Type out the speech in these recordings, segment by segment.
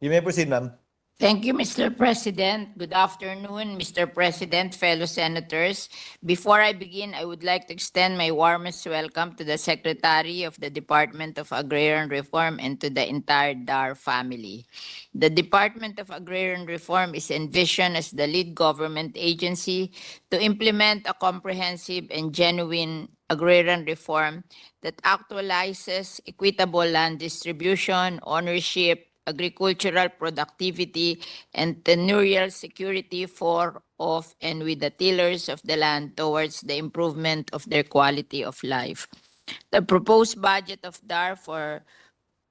You may proceed, ma'am. Thank you, Mr. President. Good afternoon, Mr. President, fellow senators. Before I begin, I would like to extend my warmest welcome to the Secretary of the Department of Agrarian Reform and to the entire DAR family. The Department of Agrarian Reform is envisioned as the lead government agency to implement a comprehensive and genuine agrarian reform that actualizes equitable land distribution, ownership, agricultural productivity, and tenurial security for, of, and with the tillers of the land towards the improvement of their quality of life. The proposed budget of DAR for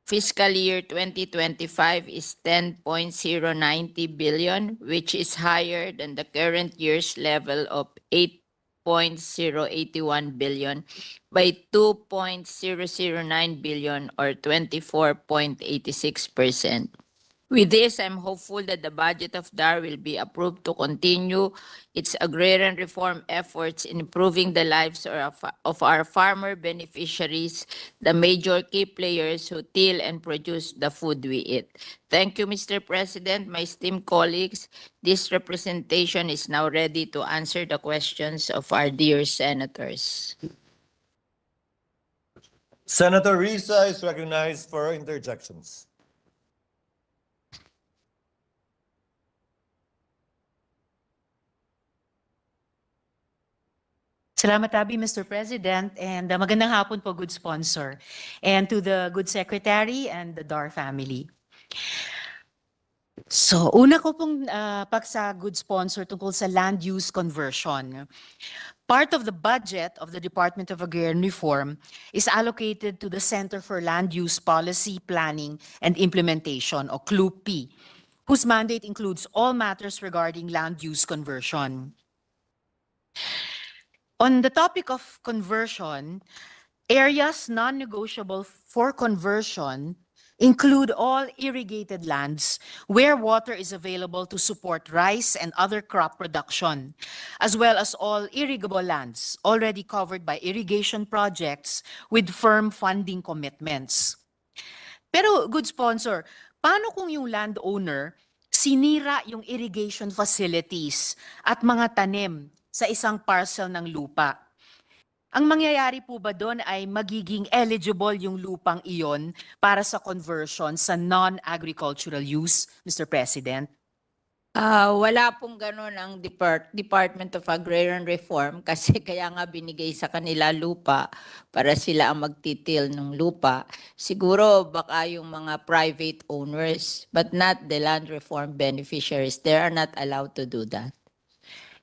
fiscal year 2025 is 10.090 billion, which is higher than the current year's level of 8.081 billion by 2.009 billion or 24.86%. With this, I'm hopeful that the budget of DAR will be approved to continue its agrarian reform efforts in improving the lives of our farmer beneficiaries, the major key players who till and produce the food we eat. Thank you, Mr. President, my esteemed colleagues. This representation is now ready to answer the questions of our dear senators. Senator Risa is recognized for interjections. Salamat Abi, Mr. President, and magandang hapon po, good sponsor, and to the good secretary and the DAR family. So, una ko pong paksa good sponsor tungkol sa land use conversion. Part of the budget of the Department of Agrarian Reform is allocated to the Center for Land Use Policy, Planning, and Implementation, or CLUP, whose mandate includes all matters regarding land use conversion. On the topic of conversion, areas non-negotiable for conversion include all irrigated lands where water is available to support rice and other crop production, as well as all irrigable lands already covered by irrigation projects with firm funding commitments. Pero good sponsor, paano kung yung landowner sinira yung irrigation facilities at mga tanim sa isang parcel ng lupa? Ang mangyayari po ba doon ay magiging eligible yung lupang iyon para sa conversion sa non-agricultural use, Mr. President? Wala pong ganun ang Department of Agrarian Reform kasi kaya nga binigay sa kanila lupa para sila ang magtitil ng lupa. Siguro baka yung mga private owners but not the land reform beneficiaries. They are not allowed to do that.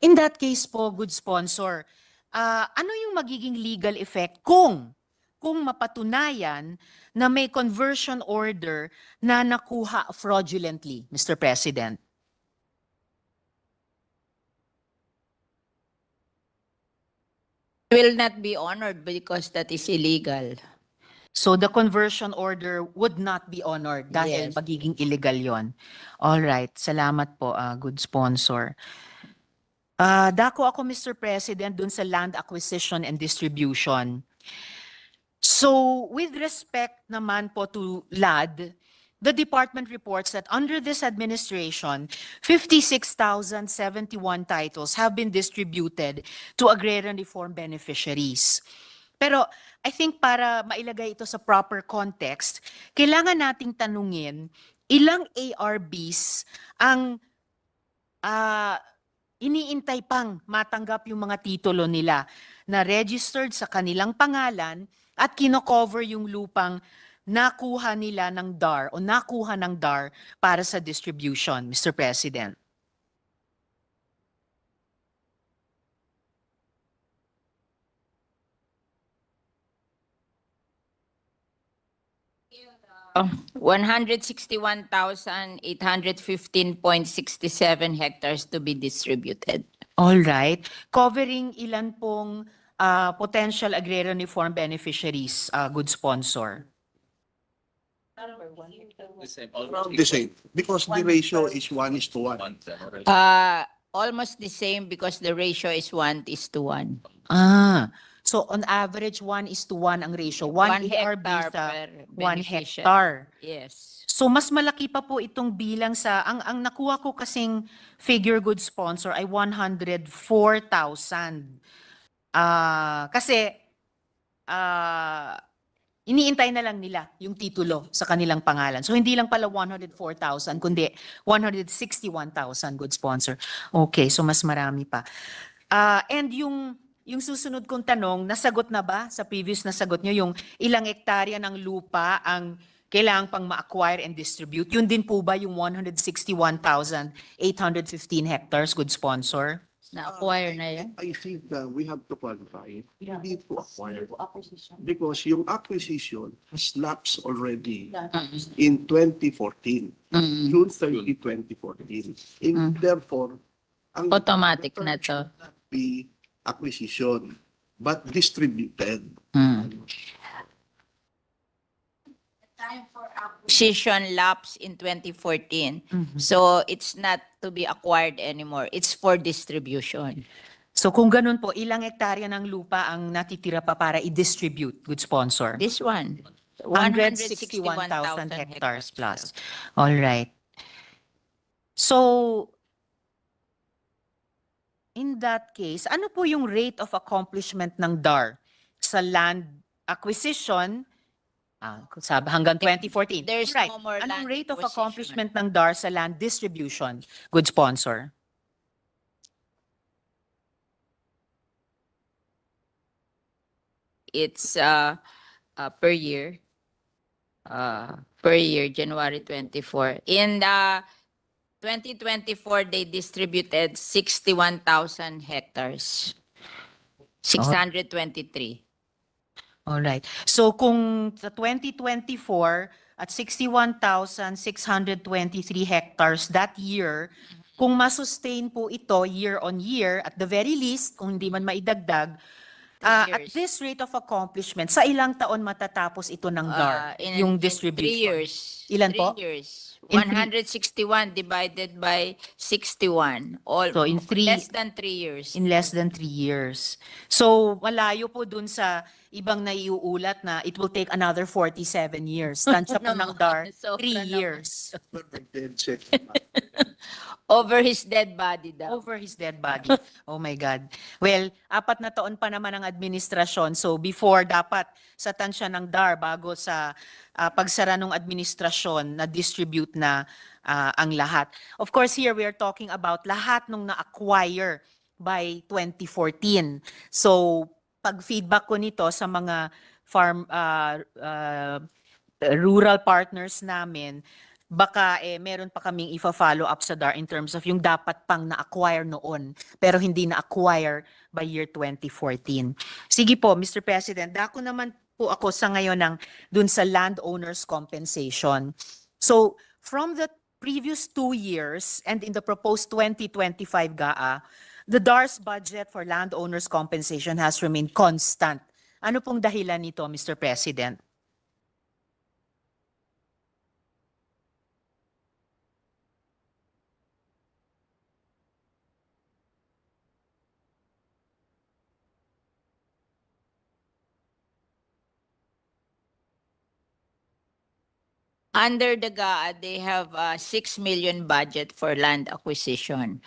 In that case po, good sponsor, ano yung magiging legal effect kung mapatunayan na may conversion order na nakuha fraudulently, Mr. President? Will not be honored because that is illegal. So the conversion order would not be honored dahil Yes. magiging illegal yon. All right, salamat po, good sponsor. Dako ako, Mr. President, dun sa land acquisition and distribution. So with respect naman po to LAD, the department reports that under this administration, 56,071 titles have been distributed to agrarian reform beneficiaries. Pero I think para mailagay ito sa proper context, kailangan nating tanungin ilang ARBs ang iniintay pang matanggap yung mga titulo nila na registered sa kanilang pangalan at kino-cover yung lupang nakuha nila ng DAR o nakuha ng DAR para sa distribution, Mr. President. Uh, 161,815.67 hectares to be distributed. All right. Covering ilan pong potential agrarian reform beneficiaries, good sponsor? The same, because the ratio is 1:1. Almost the same because the ratio is 1:1. So on average, 1:1 ang ratio. One ARB hectare sa per 1 beneficiary. hectare. Yes. So mas malaki pa po itong bilang sa ang nakuha ko kasing figure good sponsor ay 104,000. Kasi iniintay na lang nila yung titulo sa kanilang pangalan. So hindi lang pala 104,000 kundi 161,000 good sponsor. Okay, so mas marami pa. And yung susunod kong tanong, nasagot na ba sa previous na sagot nyo yung ilang hektarya ng lupa ang kailangang pang ma-acquire and distribute? Yun din po ba yung 161,815 hectares, good sponsor? Na-acquire na yan? I think we have to qualify. Hindi po acquire. Because yung acquisition has lapsed already in 2014. June 30, 2014. And therefore, ang Automatic na to. should not be acquisition, but distributed. Acquisition lapse in 2014. So it's not to be acquired anymore. It's for distribution. So kung ganun po, ilang hektarya ng lupa ang natitira pa para i-distribute, good sponsor? This one, 161,000 hectares plus. All right. So, in that case, ano po yung rate of accomplishment ng DAR sa land acquisition hanggang 2014? There's Right. no more Anong land rate of acquisition. accomplishment ng DAR sa land distribution? Good sponsor. It's per year. Per year, January 24. In 2024, they distributed 61,000 hectares. 623. All right. So kung sa 2024 at 61,623 hectares that year, kung masustain po ito year on year, at the very least, kung hindi man maidagdag, at years. this rate of accomplishment, sa ilang taon matatapos ito ng DAR, yung In 3 distribution? years. Ilan 3 po? years. In three- 161 divided by 61. All, So, in three- less than 3 years. In less than 3 years. So, malayo po dun sa ibang naiuulat na it will take another 47 years. Tansya po ng DAR, Sobra 3 naman. years. Over his dead body daw. Over his dead body. Oh my God. Well, 4 na taon pa naman ang administrasyon. So before dapat sa tansya ng DAR bago sa pagsara ng administrasyon na distribute na ang lahat. Of course, here we are talking about lahat nung na-acquire by 2014. So pag feedback ko nito sa mga rural partners namin, baka meron pa kaming ifa-follow up sa DAR in terms of yung dapat pang na-acquire noon pero hindi na-acquire by year 2014. Sige po, Mr. President, dako naman po ako sa ngayon ng dun sa landowners compensation. So, from the previous 2 years and in the proposed 2025 GAA, the DAR's budget for landowners compensation has remained constant. Ano pong dahilan nito, Mr. President? Under the GAA, they have 6 million budget for land acquisition.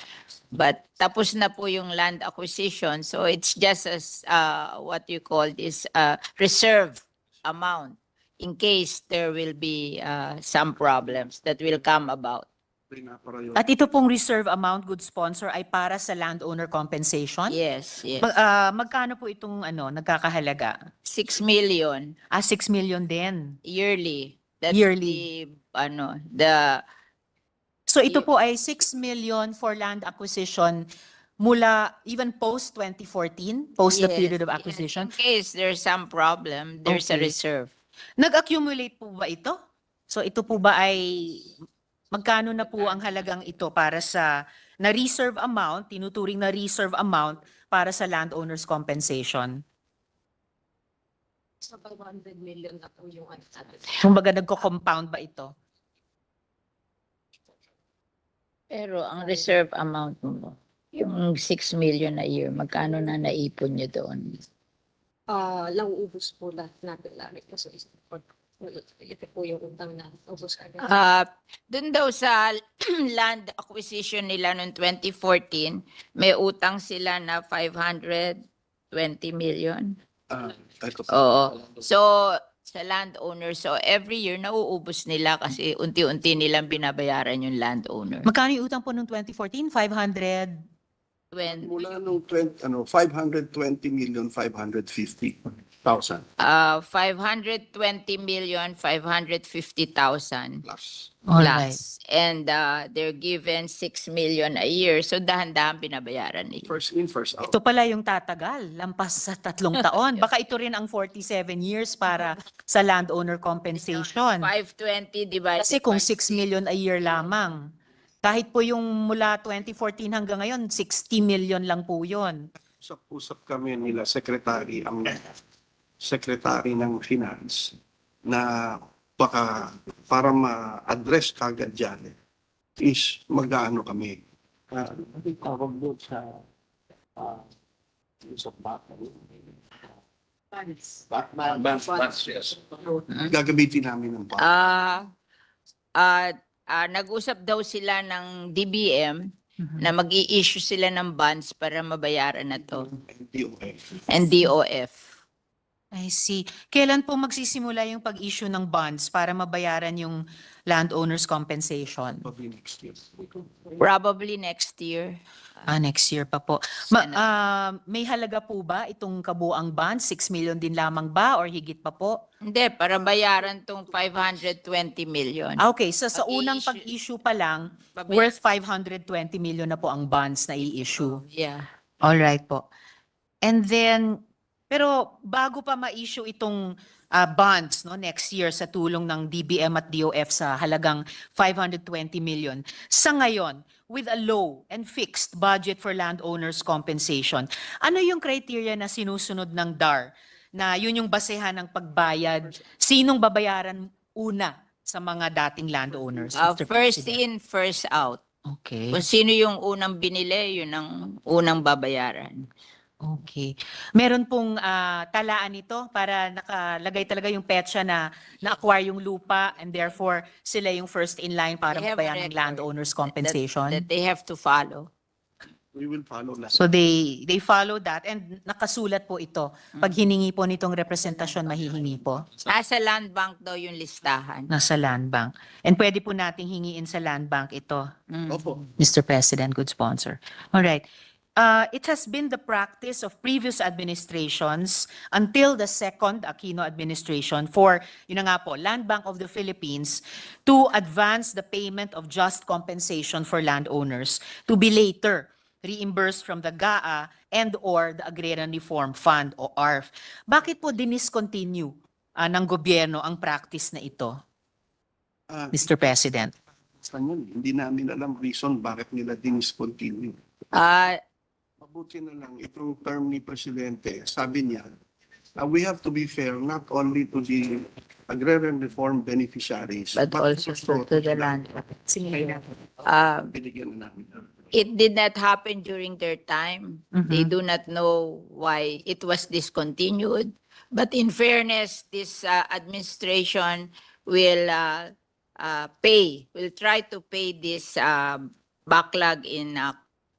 But tapos na po yung land acquisition, so it's just as what you call this reserve amount in case there will be some problems that will come about. At ito pong reserve amount, good sponsor, ay para sa landowner compensation? Yes, yes. Magkano po itong nagkakahalaga? 6 million 6 million din. yearly. That's Yearly. the So ito po ay 6 million for land acquisition mula even post 2014, post the yes, period of yes. acquisition. In case there's some problem, there's a Okay. reserve. Nag-accumulate po ba ito? So ito po ba ay magkano na po ang halagang ito para sa na reserve amount, tinuturing na reserve amount para sa landowners compensation? So 500 million na po yung Kumbaga nagko-compound ba ito? Pero ang reserve amount mo, yung 6 million a year, magkano na naipon nyo doon? Nauubos po lahat natin lari kasi Ito po yung utang na ubos agad. Doon daw sa land acquisition nila noong 2014, may utang sila na 520 million. Ito po. Oo. So, sa landowner, so every year nauubos nila kasi unti-unti nilang binabayaran yung landowner. Magkano yung utang po noong 2014? 500? Mula nung 520,550,000 520,550,000 plus. Alright. plus. And they're given 6 million a year. So dahan-dahan binabayaran nila. First in, first out. Ito pala yung tatagal, lampas sa 3 taon. Baka ito rin ang 47 years para sa landowner compensation. 520 divided Kasi kung by 6 million a year lamang, kahit po yung mula 2014 hanggang ngayon, 60 million lang po yun. Usap-usap kami nila, secretary, ang secretary ng finance, na baka para ma-address kagad dyan is mag-ano kami. Tawag doon sa usap ba? Bonds, yes. Gagamitin namin ng bonds. Nag-usap daw sila ng DBM na mag-i-issue sila ng bonds para mabayaran na to. DOF. And DOF. I see. Kailan po magsisimula yung pag-issue ng bonds para mabayaran yung landowner's compensation? Probably next year. Probably next year. Next year pa po. May halaga po ba itong kabuang bonds? 6 million din lamang ba or higit pa po? Hindi, para bayaran tong 520 million. Okay, so sa unang Pag-i-issue- pag-issue pa lang, worth 520 million na po ang bonds na i-issue. Yeah. All right po. And then, pero bago pa ma-issue itong bonds no next year sa tulong ng DBM at DOF sa halagang 520 million, sa ngayon, with a low and fixed budget for landowners compensation, ano yung criteria na sinusunod ng DAR na yun yung basehan ng pagbayad? Sinong babayaran una sa mga dating landowners? Mr. First President? in, first out. Okay. Kung sino yung unang binili, yun ang unang babayaran. Okay. Meron pong talaan nito para nakalagay talaga yung petsa na na-acquire yung lupa and therefore sila yung first in line para They have mabayaran ng record landowner's compensation. That they have to follow. We will follow that. So they follow that and nakasulat po ito. Pag hiningi po nitong representasyon, mahihingi po. Nasa land bank daw yung listahan. Nasa land bank. And pwede po nating hingiin sa land bank ito, Opo. Mr. President, good sponsor. All right. It has been the practice of previous administrations until the second Aquino administration for, yun na nga po, Land Bank of the Philippines to advance the payment of just compensation for landowners to be later reimbursed from the GAA and or the Agrarian Reform Fund o ARF. Bakit po diniscontinue ng gobyerno ang practice na ito, Mr. President? Hindi namin alam reason bakit nila diniscontinue. Mabuti na lang itong term ni Presidente, sabi niya, we have to be fair not only to the agrarian reform beneficiaries, But also to the land. Binigyan na namin. It did not happen during their time. They do not know why it was discontinued. But in fairness, this administration will try to pay this backlog in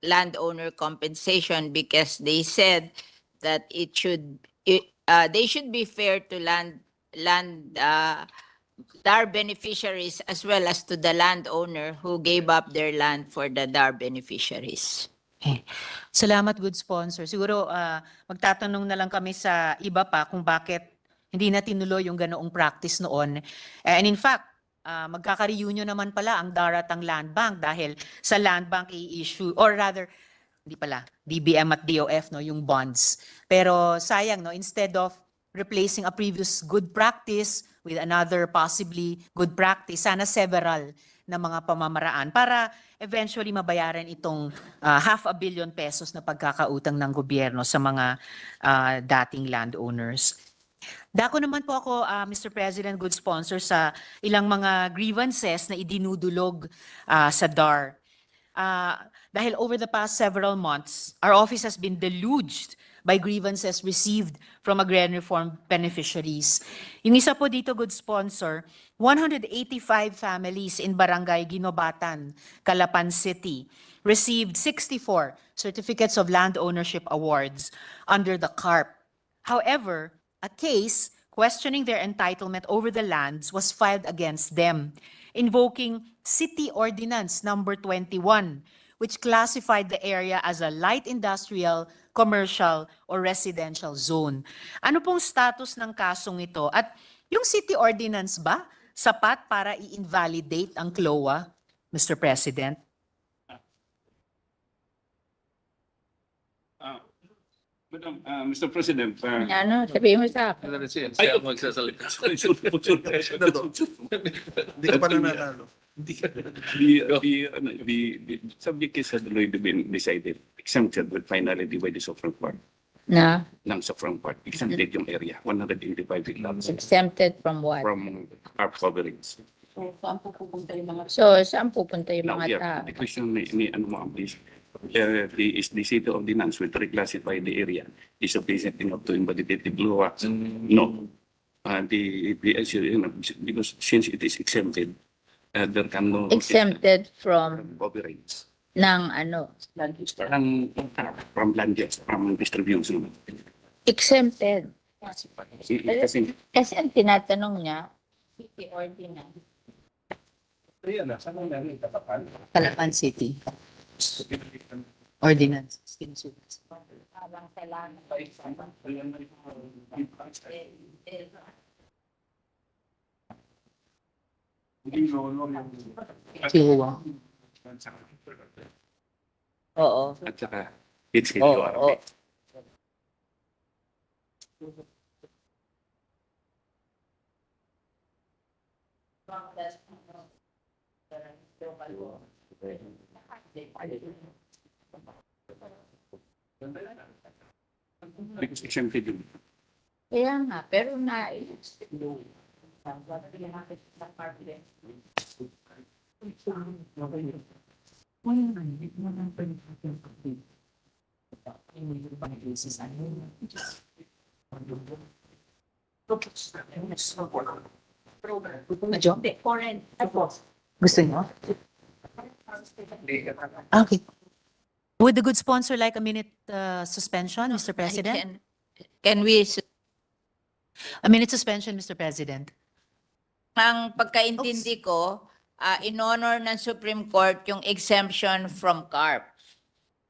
landowner compensation because they said that they should be fair to DAR beneficiaries as well as to the landowner who gave up their land for the DAR beneficiaries. Okay. Salamat, good sponsor. Siguro magtatanong na lang kami sa iba pa kung bakit hindi na tinuloy yung ganoong practice noon. And in fact, magkaka-reunion naman pala ang DAR at ang Land Bank dahil sa Land Bank i-issue, or rather, hindi pala, DBM at DOF, no, yung bonds. Pero sayang, no, instead of replacing a previous good practice with another possibly good practice, sana several na mga pamamaraan para eventually mabayaran itong 500 million pesos na pagkakautang ng gobyerno sa mga dating landowners. Dako naman po ako, Mr. President, good sponsor, sa ilang mga grievances na idinudulog sa DAR. Dahil over the past several months, our office has been deluged by grievances received from agrarian reform beneficiaries. Yung isa po dito, good sponsor, 185 families in Barangay Ginobatan, Calapan City, received 64 certificates of land ownership awards under the CARP. However, a case questioning their entitlement over the lands was filed against them, invoking City Ordinance Number 21, which classified the area as a light industrial, commercial, or residential zone. Ano pong status ng kasong ito? At yung City Ordinance ba sapat para i-invalidate ang CLOA, Mr. President? Madam, Mr. President, Ano, sabihin mo sa akin. Ayaw magsasalita. Hindi ka pa nananalo. The subject case had already been decided, exempted with finality by the Supreme Court. Na Ng Supreme Court, exempted yung area, 185 hectares exempted from what? from our coverage. So, saan pupunta yung Now, mga here, tao? the question ni ano mo, please. Is the city ordinance will reclassify the area is sufficient enough to invalidate the law? No. Because since it is exempted, there can no Exempted from coverage ng ano? from land use, from distribution. Exempted. Kasi Kasi ang tinatanong niya, city ordinance. Calapan City. Ordinance. Parang kailangan. CLOA. Oo. at saka it's Oo. because exempted yun. Kaya nga, pero na Gusto niyo? Okay. Would the good sponsor like a minute suspension, Mr. President? Can we, A minute suspension, Mr. President. ang pagkaintindi ko, in-honor ng Supreme Court yung exemption from CARP.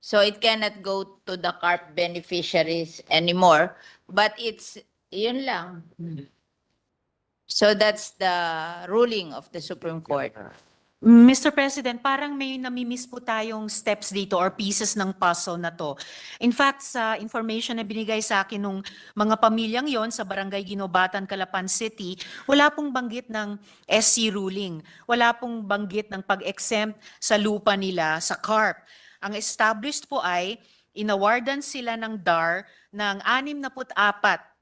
So it cannot go to the CARP beneficiaries anymore, but it's, yun lang. So that's the ruling of the Supreme Court. Mr. President, parang may namimiss po tayong steps dito or pieces ng puzzle na to. In fact, sa information na binigay sa akin ng mga pamilyang yon sa Barangay Ginobatan, Calapan City, wala pong banggit ng SC ruling. Wala pong banggit ng pag-exempt sa lupa nila sa CARP. Ang established po ay inawardan sila ng DAR ng 64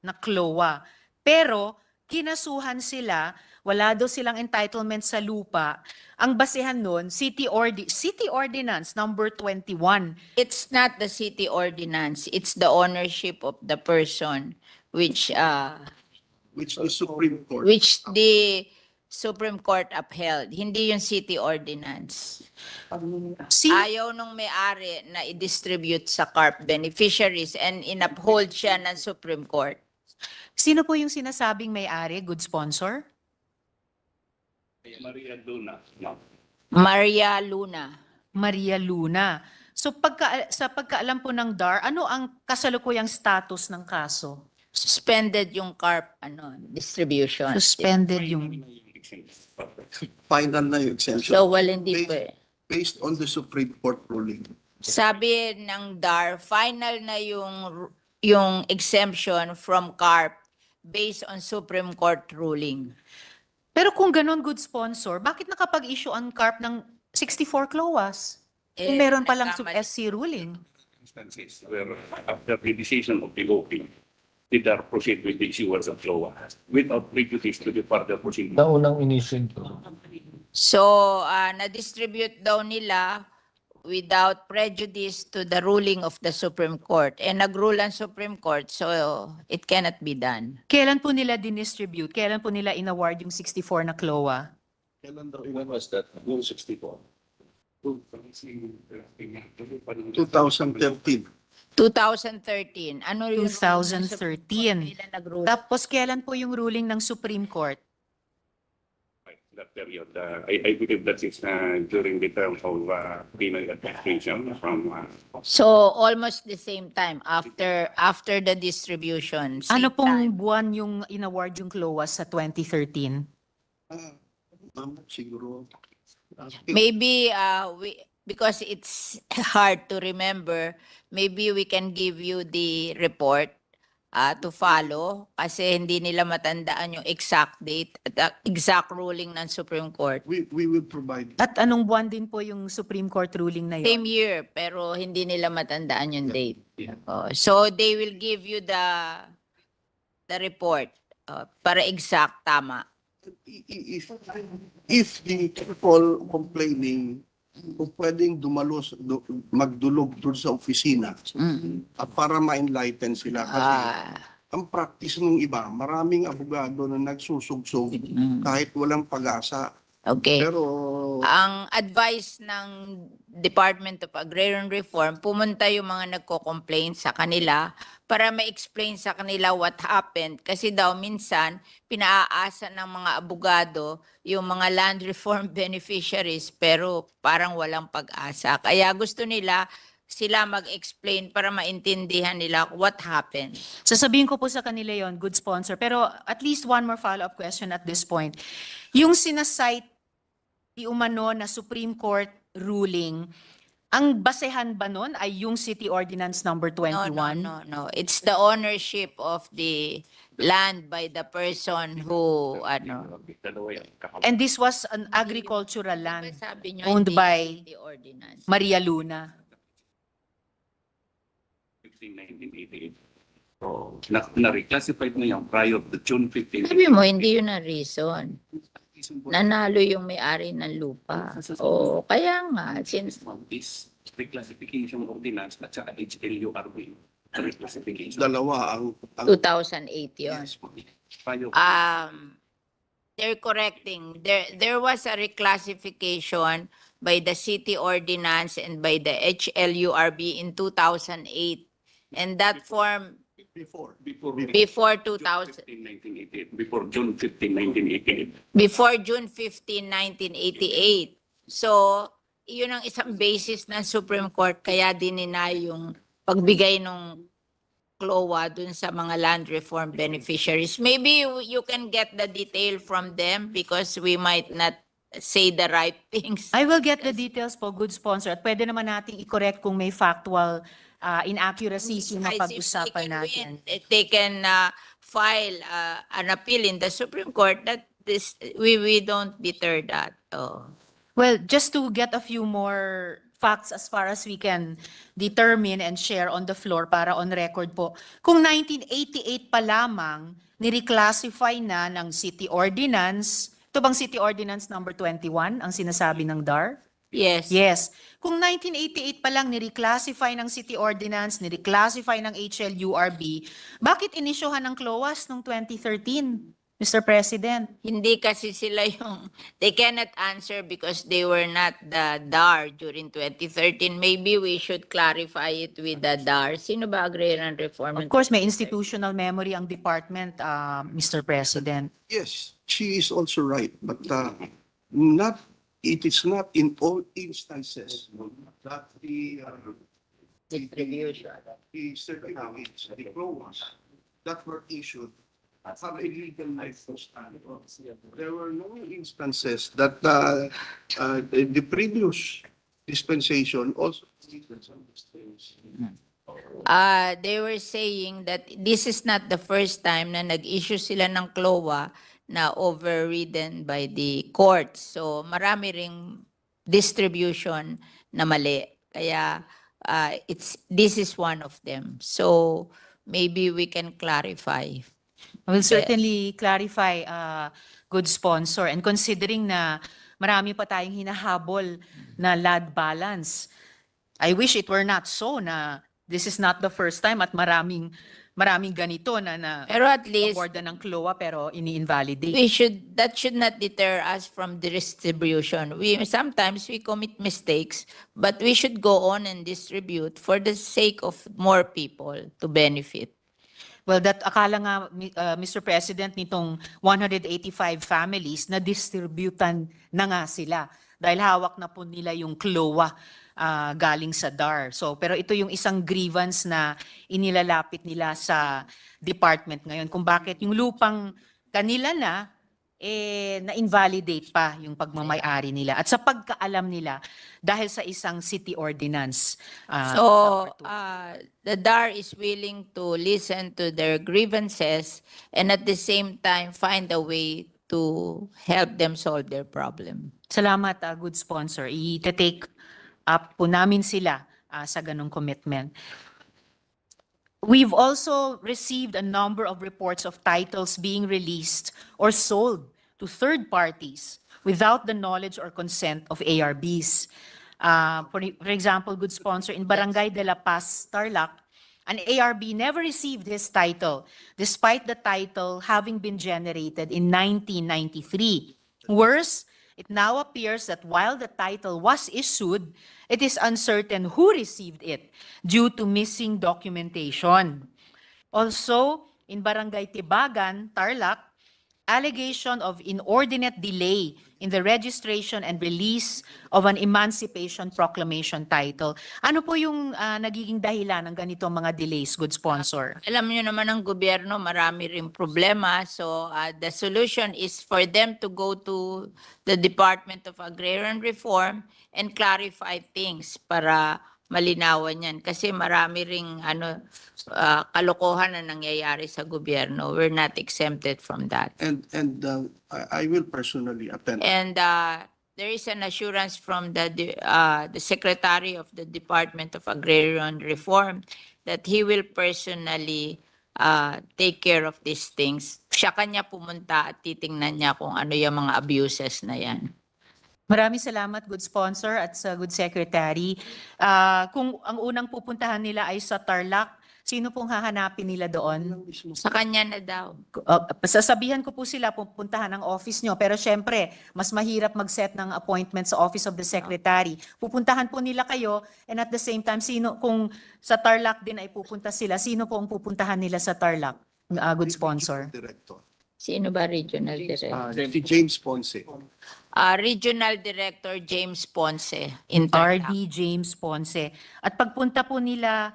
na CLOA. Pero kinasuhan sila, wala daw silang entitlement sa lupa. Ang basehan nun, City Ordinance Number 21. It's not the city ordinance, it's the ownership of the person Which the Supreme Court. which the Supreme Court upheld, hindi yung city ordinance. Ayaw nung may-ari na i-distribute sa CARP beneficiaries and inuphold siya ng Supreme Court. Sino po yung sinasabing may-ari, good sponsor? Maria Luna. No. Maria Luna. Maria Luna. So sa pagkaalam po ng DAR, ano ang kasalukuyang status ng kaso? Suspended yung CARP distribution. Suspended yung... Final na yung exemption. So, well, hindi po eh. Based on the Supreme Court ruling. Sabi ng DAR, final na yung exemption from CARP based on Supreme Court ruling. Pero kung ganun, good sponsor, bakit nakapag-issue ang CARP ng 64 CLOAs? Kung meron palang SC ruling. Instances where after the decision of the OP, did our proceed with the issuers of law without prejudice to the further proceeding. Naunang inisyon to. So, na-distribute daw nila without prejudice to the ruling of the Supreme Court. And nag-rule ang Supreme Court, so it cannot be done. Kailan po nila dinistribute? Kailan po nila inaward yung 64 na CLOA? Kailan daw? When was that? Rule 64. 2013. 2013. Ano yung 2013. Kailan nag-rule? Tapos kailan po yung ruling ng Supreme Court? That period, I believe that is during the term of penal administration from So almost the same time after the distribution. Same Ano pong time. buwan yung inaward yung CLOA sa 2013? Siguro. Maybe because it's hard to remember, maybe we can give you the report to follow kasi hindi nila matandaan yung exact date at exact ruling ng Supreme Court. We will provide. At anong buwan din po yung Supreme Court ruling na yun? Same year pero hindi nila matandaan yung date. Yeah. So they will give you the report para exact tama. If the people complaining kung pwedeng magdulog doon sa opisina para ma-enlighten sila kasi ang practice ng iba, maraming abogado na nagsusugsog kahit walang pag-asa. Okay. Pero Ang advice ng Department of Agrarian Reform, pumunta yung mga nagko-complain sa kanila para ma-explain sa kanila what happened. Kasi daw minsan, pinaaasa ng mga abogado yung mga land reform beneficiaries pero parang walang pag-asa. Kaya gusto nila sila mag-explain para maintindihan nila what happened. Sasabihin ko po sa kanila yon, good sponsor. Pero at least one more follow-up question at this point. Yung sinasite di umano na Supreme Court ruling, ang basehan ba nun ay yung City Ordinance number 21? No. It's the ownership of the land by the person who, And this was an agricultural land sabi nyo, owned hindi by the ordinance. Maria Luna. 1988. So, na-reclassified na yan prior to June 15. Sabi mo, hindi yun ang reason. Nanalo yung may-ari ng lupa. O, kaya nga, since This reclassification ordinance at saka HLURB reclassification. dalawa ang 2008 yun. Yes, prior. They're correcting. There was a reclassification by the city ordinance and by the HLURB in 2008. And that form before. before 2000, 1988, before June 15, 1988. before June 15, 1988. So, yun ang isang basis ng Supreme Court kaya dininay yung pagbigay ng CLOA dun sa mga land reform beneficiaries. Maybe you can get the detail from them because we might not say the right things. I will get the details po, good sponsor. At pwede naman nating i-correct kung may factual inaccuracies yung mapag-usapan natin. If they can file an appeal in the Supreme Court, that this we don't deter that. Oh. Well, just to get a few more facts as far as we can determine and share on the floor para on record po. Kung 1988 pa lamang, nireclassify na ng City Ordinance, ito bang City Ordinance number 21 ang sinasabi ng DAR? Yes. Yes. Kung 1988 pa lang nireclassify ng City Ordinance, nireclassify ng HLURB, bakit inisyuhan ng CLOAS noong 2013, Mr. President? Hindi kasi sila yung, they cannot answer because they were not the DAR during 2013. Maybe we should clarify it with the DAR. Sino ba Agrarian Reform? Of course, may institutional memory ang department, Mr. President. Yes, she is also right, but it is not in all instances that the Distribution. the certificates, the diplomas that were issued have a legal life for stand. There were no instances that the previous dispensation also treated some of these things. They were saying that this is not the first time na nag-issue sila ng CLOA na overridden by the courts. So marami ring distribution na mali. Kaya this is one of them. So maybe we can clarify. I will certainly clarify, good sponsor. And considering na marami pa tayong hinahabol na land balance I wish it were not so na this is not the first time at maraming ganito na Pero at least, awardan ng CLOA pero ini-invalidate. that should not deter us from the distribution. Sometimes we commit mistakes, but we should go on and distribute for the sake of more people to benefit. Well, that akala nga, Mr. President, nitong 185 families na distributan na nga sila dahil hawak na po nila yung CLOA galing sa DAR. So, pero ito yung isang grievance na inilalapit nila sa department ngayon kung bakit yung lupang kanila na-invalidate pa yung pagmamay-ari nila at sa pagkaalam nila dahil sa isang city ordinance. So, number 2. the DAR is willing to listen to their grievances and at the same time find a way to help them solve their problem. Salamat, good sponsor. I-take up po namin sila sa ganong commitment. We've also received a number of reports of titles being released or sold to third parties without the knowledge or consent of ARBs. For example, good sponsor, in Barangay de la Paz, Tarlac, an ARB never received his title despite the title having been generated in 1993. Worse, it now appears that while the title was issued, it is uncertain who received it due to missing documentation. Also, in Barangay Tibagan, Tarlac, allegation of inordinate delay in the registration and release of an Emancipation Proclamation title. Ano po yung nagiging dahilan ng ganitong mga delays, good sponsor? Alam niyo naman ang gobyerno, marami ring problema. So the solution is for them to go to the Department of Agrarian Reform and clarify things para malinawan yan. Kasi marami ring kalokohan na nangyayari sa gobyerno. We're not exempted from that. And I will personally attend. And there is an assurance from the Secretary of the Department of Agrarian Reform that he will personally take care of these things. Siya kanya pumunta at titingnan niya kung ano yung mga abuses na yan. Maraming salamat, good sponsor at sa good secretary. Kung ang unang pupuntahan nila ay sa Tarlac, sino pong hahanapin nila doon? Sa kanya na daw. Sasabihan ko po sila pupuntahan ng office nyo. Pero syempre, mas mahirap mag-set ng appointment sa office of the secretary. Pupuntahan po nila kayo and at the same time, kung sa Tarlac din ay pupunta sila, sino po ang pupuntahan nila sa Tarlac? Good sponsor. Director. Sino ba regional director? Si James Ponce. Regional Director James Ponce in Tarlac. RD James Ponce. At pagpunta po nila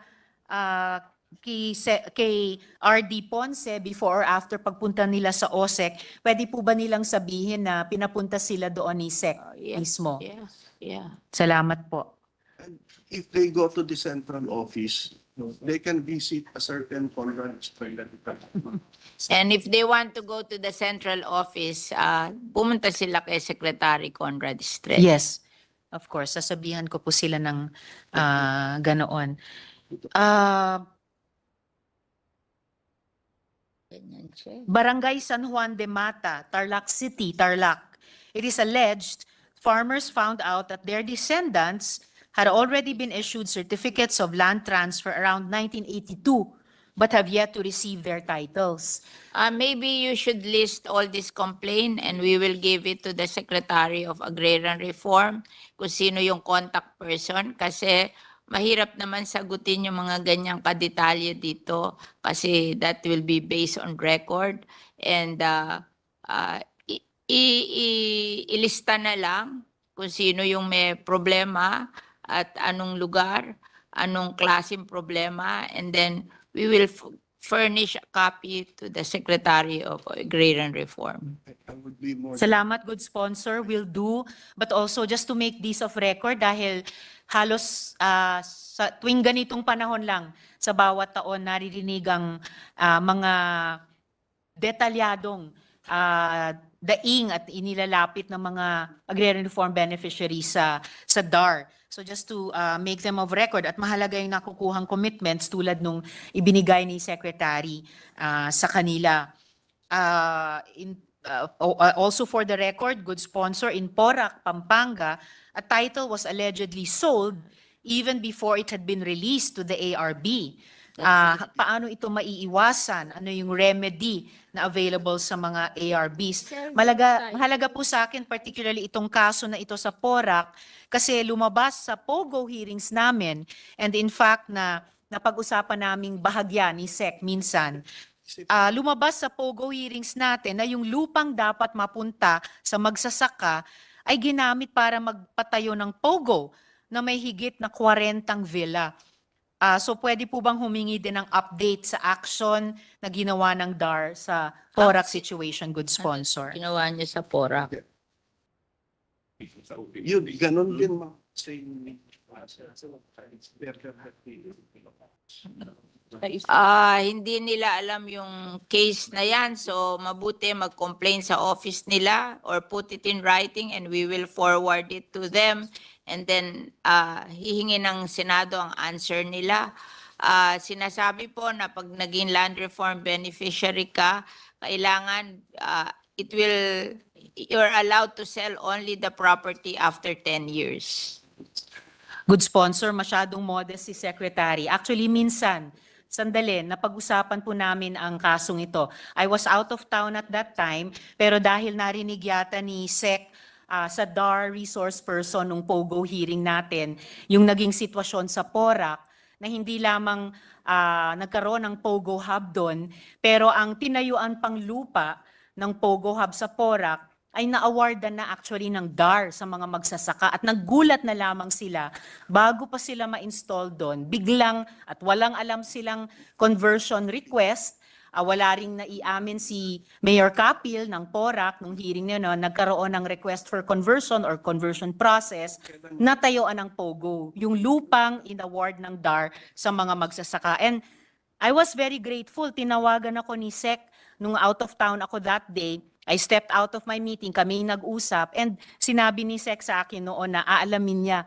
kay RD Ponce before or after pagpunta nila sa OSEC, pwede po ba nilang sabihin na pinapunta sila doon ni SEC Yes, mismo? yes, yeah. Salamat po. And if they go to the central office, they can visit a certain Conrad Estrella. And if they want to go to the central office, pumunta sila kay Secretary Conrad Estrella. Yes, of course. Sasabihan ko po sila ng ganoon. Ganyan siya. Barangay San Juan de Mata, Tarlac City, Tarlac. It is alleged farmers found out that their descendants had already been issued certificates of land transfer around 1982, but have yet to receive their titles. Maybe you should list all this complaint and we will give it to the Secretary of Agrarian Reform kung sino yung contact person kasi mahirap naman sagutin yung mga ganyang kadetalye dito kasi that will be based on record and ilista na lang kung sino yung may problema at anong lugar, anong klaseng problema, and then we will furnish a copy to the Secretary of Agrarian Reform. I would be more. Salamat, good sponsor, will do. But also just to make this of record dahil halos sa tuwing ganitong panahon lang sa bawat taon naririnig ang mga detalyadong daing at inilalapit ng mga agrarian reform beneficiaries sa DAR. So just to make them of record at mahalaga yung nakukuhang commitments tulad nung ibinigay ni Secretary sa kanila. Also for the record, good sponsor, in Porac, Pampanga, a title was allegedly sold even before it had been released to the ARB. Paano ito maiiwasan? Ano yung remedy na available sa mga ARBs? Mahalaga po sa akin, particularly itong kaso na ito sa PORAC, kasi lumabas sa POGO hearings namin, and in fact na napag-usapan naming bahagya ni SEC minsan, lumabas sa POGO hearings natin na yung lupang dapat mapunta sa magsasaka ay ginamit para magpatayo ng POGO na may higit na 40 villa. So pwede po bang humingi din ng update sa action na ginawa ng DAR sa PORAC situation, good sponsor? Ginawa niya sa PORAC. Yun, ganun din mga same. Hindi nila alam yung case na yan, so mabuti mag-complain sa office nila or put it in writing and we will forward it to them. And then hihingi ng Senado ang answer nila. Sinasabi po na pag naging land reform beneficiary ka, kailangan you're allowed to sell only the property after 10 years. Good sponsor, masyadong modest si Secretary. Actually, minsan, sandali, napag-usapan po namin ang kasong ito. I was out of town at that time, pero dahil narinig yata ni SEC sa DAR resource person nung POGO hearing natin, yung naging sitwasyon sa PORAC, na hindi lamang nagkaroon ng POGO hub doon, pero ang tinayuan pang lupa ng POGO hub sa PORAC ay na-awardan na actually ng DAR sa mga magsasaka at naggulat na lamang sila bago pa sila ma-install doon. Biglang at walang alam silang conversion request. Wala ring naiamin si Mayor Capil ng PORAC nung hearing niya, nagkaroon ng request for conversion or conversion process, natayuan ng POGO, yung lupang in-award ng DAR sa mga magsasaka. And I was very grateful. Tinawagan ako ni SEC nung out of town ako that day. I stepped out of my meeting, kami nag-usap, and sinabi ni SEC sa akin noon na aalamin niya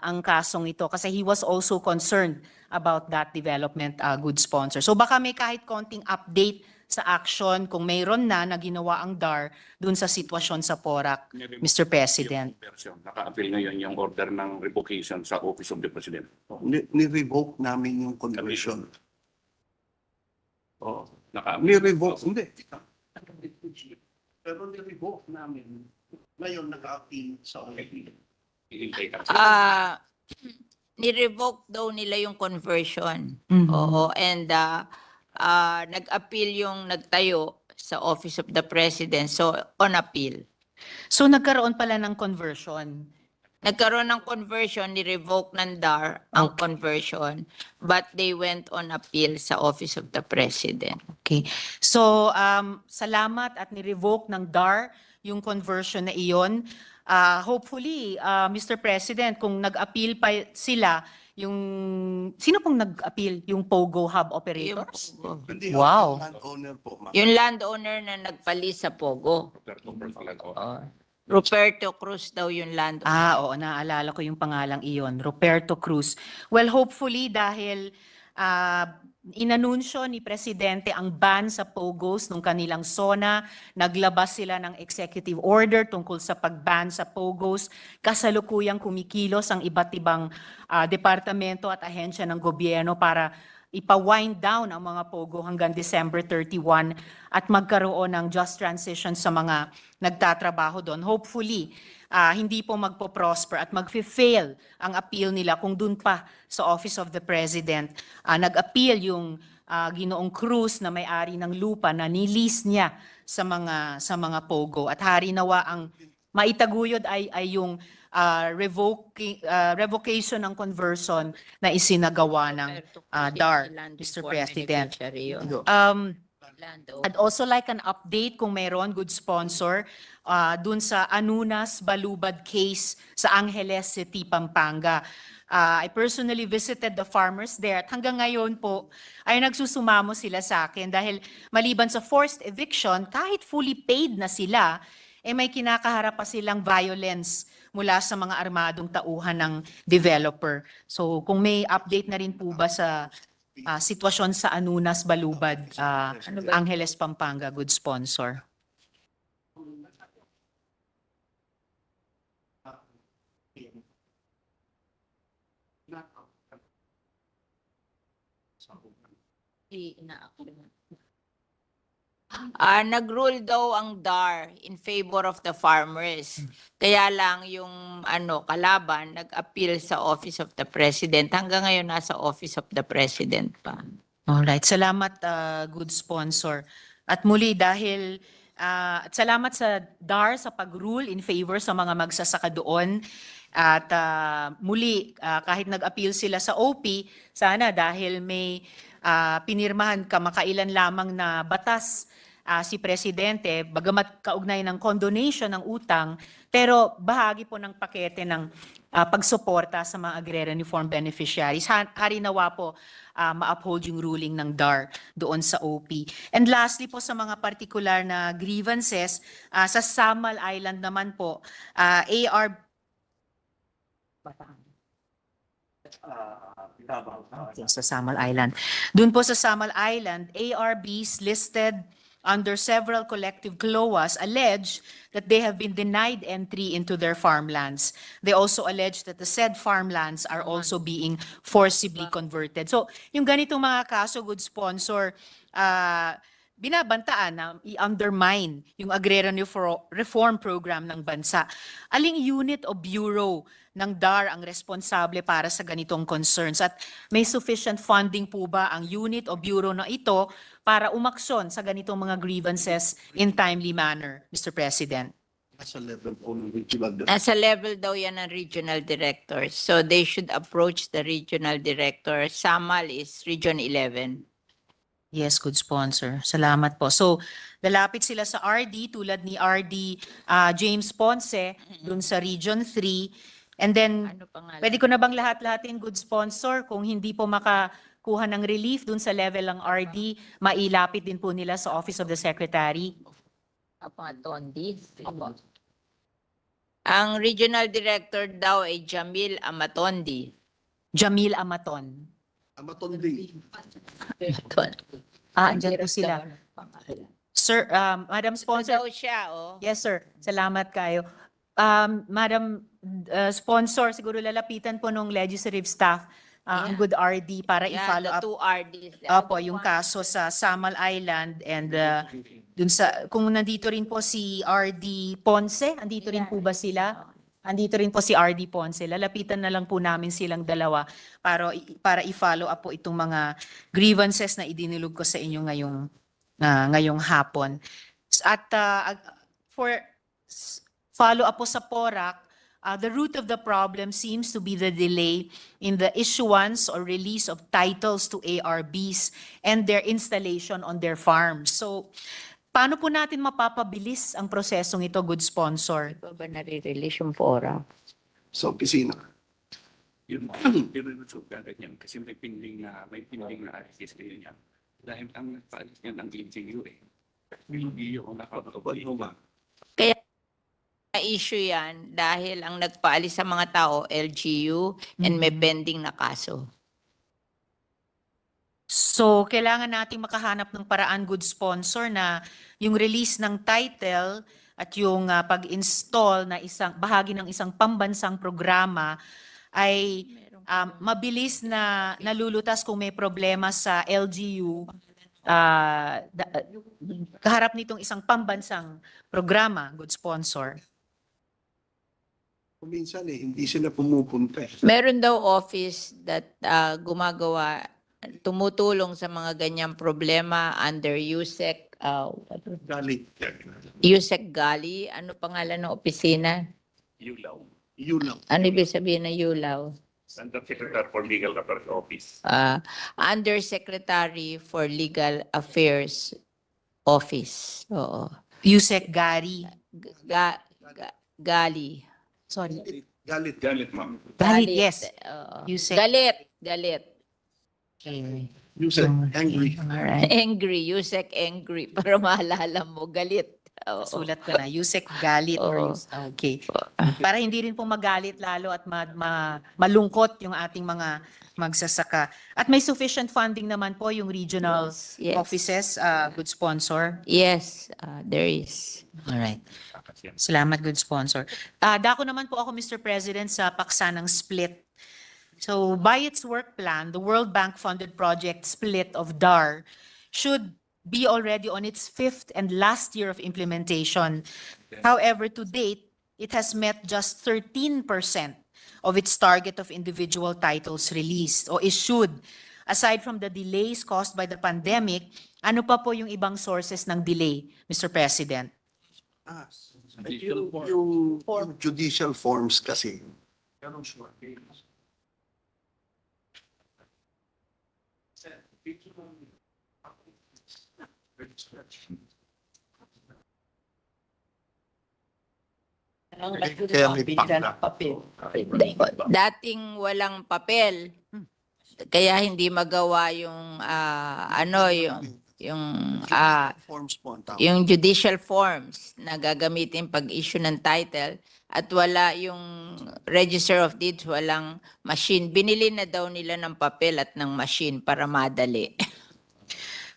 ang kasong ito kasi he was also concerned about that development, good sponsor. So baka may kahit konting update sa action kung mayroon na ginawa ang DAR dun sa sitwasyon sa PORAC, Mr. President. Naka-appeal ngayon yung order ng revocation sa Office of the President. Ni-revoke namin yung conversion. Oo, naka-appeal. Ni-revoke, hindi. Pero ni-revoke namin. Ngayon naka-appeal sa OP. Ni-revoke daw nila yung conversion. Mhm. Oo, and nag-appeal yung nagtayo sa Office of the President. So, on appeal. So nagkaroon pala ng conversion. Nagkaroon ng conversion, ni-revoke ng DAR ang conversion, but they went on appeal sa Office of the President. Okay. So, salamat at ni-revoke ng DAR yung conversion na iyon. Hopefully, Mr. President, kung nag-appeal pa sila, sino pong nag-appeal? Yung POGO hub operators? Hindi Wow. landowner po, ma'am. Yung landowner na nagpalis sa POGO. Roberto Cruz daw yung landowner. Oo, naalala ko yung pangalang iyon, Roberto Cruz. Well, hopefully dahil inanunsyo ni Presidente ang ban sa POGOs nung kanilang SONA, naglabas sila ng executive order tungkol sa pag-ban sa POGOs, kasalukuyang kumikilos ang iba't ibang departamento at ahensya ng gobyerno para ipa-wind down ang mga POGO hanggang December 31 at magkaroon ng just transition sa mga nagtatrabaho doon. Hopefully, hindi po magpo-prosper at mag-fail ang appeal nila kung dun pa sa Office of the President. Nag-appeal yung Ginoong Cruz na may-ari ng lupa na nilease niya sa mga POGO. At hari nawa ang maitaguyod ay yung revocation ng conversion na isinagawa ng DAR, Mr. President. I'd also like an update kung mayroon, good sponsor, dun sa Anunas Balubad case sa Angeles City, Pampanga. I personally visited the farmers there at hanggang ngayon po ay nagsusumamo sila sa akin dahil maliban sa forced eviction, kahit fully paid na sila, may kinakaharap pa silang violence mula sa mga armadong tauhan ng developer. So kung may update na rin po ba sa sitwasyon sa Anunas Balubad, Angeles, Pampanga, good sponsor. Nag-rule daw ang DAR in favor of the farmers. Kaya lang yung kalaban nag-appeal sa Office of the President. Hanggang ngayon nasa Office of the President pa. Alright, salamat good sponsor. At muli dahil at salamat sa DAR sa pag-rule in favor sa mga magsasaka doon. At muli kahit nag-appeal sila sa OP, sana dahil may pinirmahan kamakailan lamang na batas si Presidente, bagamat kaugnay ng condonation ng utang, pero bahagi po ng pakete ng pagsuporta sa mga agrarian reform beneficiaries. Harinawa po ma-uphold yung ruling ng DAR doon sa OP. And lastly po sa mga particular na grievances, sa Samal Island naman po, AR sa Samal Island. Doon po sa Samal Island, ARBs listed under several collective CLOAs allege that they have been denied entry into their farmlands. They also allege that the said farmlands are also being forcibly converted. So, yung ganitong mga kaso, good sponsor, binabantaan na i-undermine yung agrarian reform program ng bansa. Aling unit o bureau ng DAR ang responsable para sa ganitong concerns? At may sufficient funding po ba ang unit o bureau na ito para umaksyon sa ganitong mga grievances in timely manner, Mr. President? Nasa level po ng regional director. Nasa level daw yan ng regional directors. So they should approach the regional director. Samal is Region 11. Yes, good sponsor. Salamat po. So, lalapit sila sa RD tulad ni RD James Ponce dun sa Region 3. And then, Ano pangalan? pwede ko na bang lahat-lahating good sponsor kung hindi po makakuha ng relief dun sa level ng RD, mailapit din po nila sa Office of the Secretary? Tondi. Ang regional director daw ay Jamil Amatondi. Jamil Amaton. Amatondi. Andyan po sila. Sir, Madam Sponsor. Daw siya, oh. Yes, sir. Salamat kayo. Madam Sponsor, siguro lalapitan po nung legislative staff ang good RD para Yeah, i-follow the up. two RDs. Opo, yung kaso sa Samal Island and dun sa, kung nandito rin po si RD Ponce, andito rin po ba sila? Andito rin po si RD Ponce. Lalapitan na lang po namin silang dalawa para i-follow up po itong mga grievances na idinulog ko sa inyo ngayong hapon. At for follow up po sa PORAC, the root of the problem seems to be the delay in the issuance or release of titles to ARBs and their installation on their farms. So, paano po natin mapapabilis ang prosesong ito, good sponsor? Di ba nare-release yung PORA? Sa opisina. Yun, pinunusog ka ganyan kasi may pending na RCS kayo niya. Dahil ang nagpaalis niya ng LGU eh. Hindi yung nakapagpapalito ba? Kaya na-issue yan dahil ang nagpaalis sa mga tao, LGU, and may pending na kaso. So, kailangan nating makahanap ng paraan, good sponsor, na yung release ng title at yung pag-install na bahagi ng isang pambansang programa ay mabilis na nalulutas kung may problema sa LGU kaharap nitong isang pambansang programa, good sponsor. Minsan hindi sila pumupunta eh. Meron daw office that tumutulong sa mga ganyang problema under USEC, Galit. USEC Gali. Ano pangalan ng opisina? Yulaw. Yun lang. Ano ibig sabihin ng ULAW? Undersecretary for Legal Affairs Office. Undersecretary for Legal Affairs Office. Oo. Yusek Gary. Gali. Sorry. Galit. Galit, ma'am. Galit, yes. Oo. Yusek. Galit. You said angry. Alright. Angry. Yusek angry. Para maalala mo. Galit. Oo. Sulat ko na. Yusek Galit. Oo. Okay. Para hindi rin po magalit lalo at malungkot yung ating mga magsasaka. At may sufficient funding naman po yung regional Yes. offices, good sponsor. Yes, there is. Alright. Salamat, good sponsor. Dako naman po ako, Mr. President, sa paksa ng split. So by its work plan, the World Bank funded project split of DAR should be already on its fifth and last year of implementation. However, to date, it has met just 13% of its target of individual titles released or issued. Aside from the delays caused by the pandemic, ano pa po yung ibang sources ng delay, Mr. President? Judicial form. Yung judicial forms kasi, kaya may pangla. Dating walang papel. Kaya hindi magawa yung Forms po ang tawag. yung judicial forms na gagamitin pag-issue ng title at wala yung Register of Deeds, walang machine. Binili na daw nila ng papel at ng machine para madali.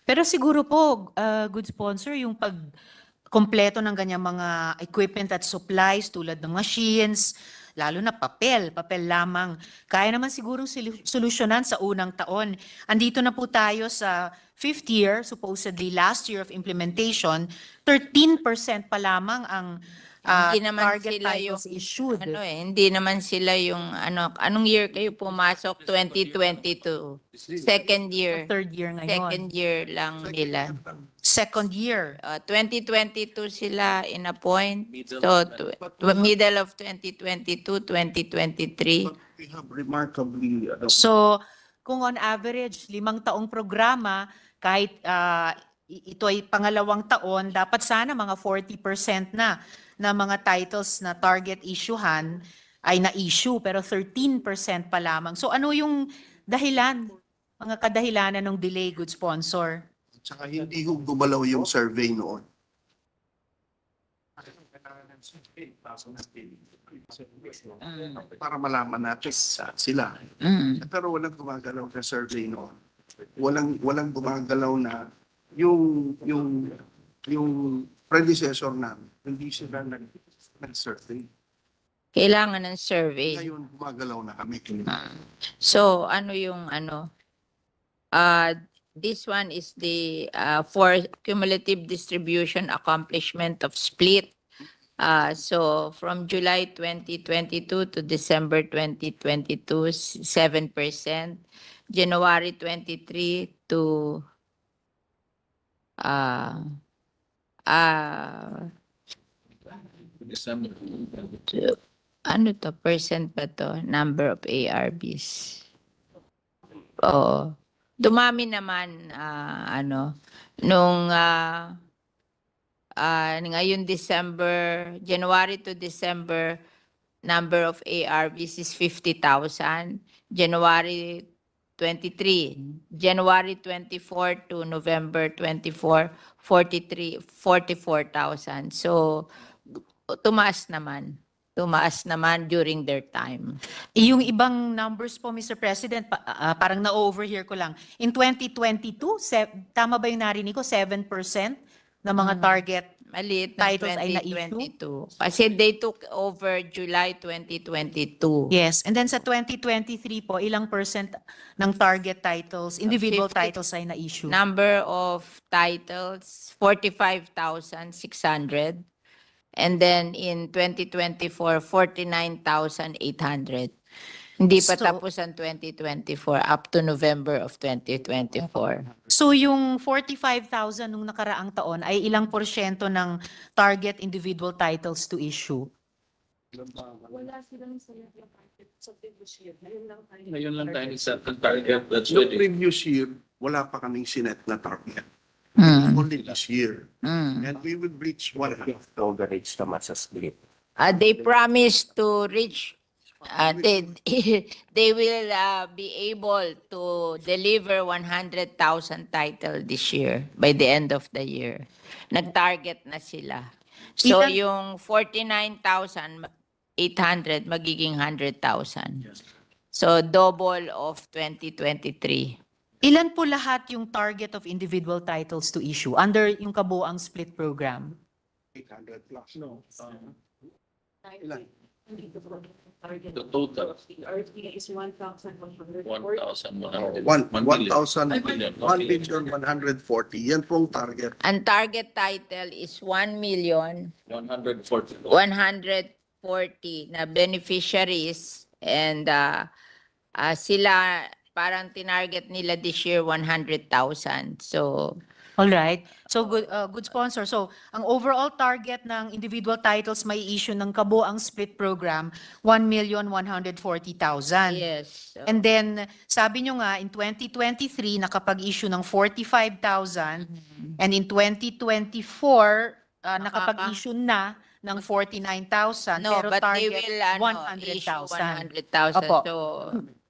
Pero siguro po, good sponsor, yung pagkompleto ng ganyang mga equipment at supplies tulad ng machines, lalo na papel lamang. Kaya naman sigurong solusyonan sa unang taon. Andito na po tayo sa fifth year, supposedly last year of implementation, 13% pa lamang ang Hindi naman target sila titles issued. Hindi naman sila yung anong year kayo pumasok? 2022. Second year. Third year ngayon. Second year lang nila. Second year. 2022 sila in-appoint. So, middle of 2022, 2023. But we have remarkably, So, kung on average, 5 taong programa, kahit ito ay pangalawang taon, dapat sana mga 40% na mga titles na target issuehan ay na-issue, pero 13% pa lamang. So ano yung dahilan, mga kadahilanan ng delay, good sponsor? tsaka hindi ho gumalaw yung survey noon. Para malaman natin sila. Pero walang gumagalaw na survey noon. Walang gumagalaw na yung predecessor namin, hindi sila nag-survey. Kailangan ng survey. Ngayon, gumagalaw na kami. So, this one is the for cumulative distribution accomplishment of split. So, from July 2022 to December 2022, 7%. January 23 to December. ano to, percent ba to? Number of ARBs. Oo. Dumami naman, ngayon January to December, number of ARBs is 50,000. January 23, January 24 to November 24, 44,000. So, tumaas naman during their time. Yung ibang numbers po, Mr. President, parang na-overhear ko lang. In 2022, tama ba yung narinig ko, 7% ng mga target Maliit na titles ay na-issue? 2022. Kasi they took over July 2022. Yes, and then sa 2023 po, ilang percent ng target titles, individual 50. titles ay na-issue? Number of titles, 45,600. And then in 2024, 49,800. Hindi pa So- tapos ang 2024 up to November of 2024. So yung 45,000 nung nakaraang taon ay ilang porsyento ng target individual titles to issue? Wala silang salat na target sa previous year. Ngayon lang tayo nag-set ng target. That's Yung why previous year, wala pa kaming sinet na target. Mm. Only this year. Mm. And we will reach 100. Overreach naman sa split. They promised to reach, they will be able to deliver 100,000 title this year, by the end of the year. Nag-target na sila. So yung 49,800 magiging 100,000. So double of 2023. Ilan po lahat yung target of individual titles to issue under yung kabuang split program? 800 plus. no, Ilan? target. The total. The RTA is 1,140. 1,100. 1,000, Ay, million. 1,140,000. Yan pong target. Ang target title is 140. 1,140 na beneficiaries and sila parang tinarget nila this year 100,000. So All right. So good sponsor. So ang overall target ng individual titles may issue ng kabuang split program 1,140,000. yes. So, And then sabi nyo nga in 2023 nakapag-issue ng 45,000 and in 2024 nakapag-issue na ng 49,000 no, pero but they target will issue 100,000. 100,000. Opo. So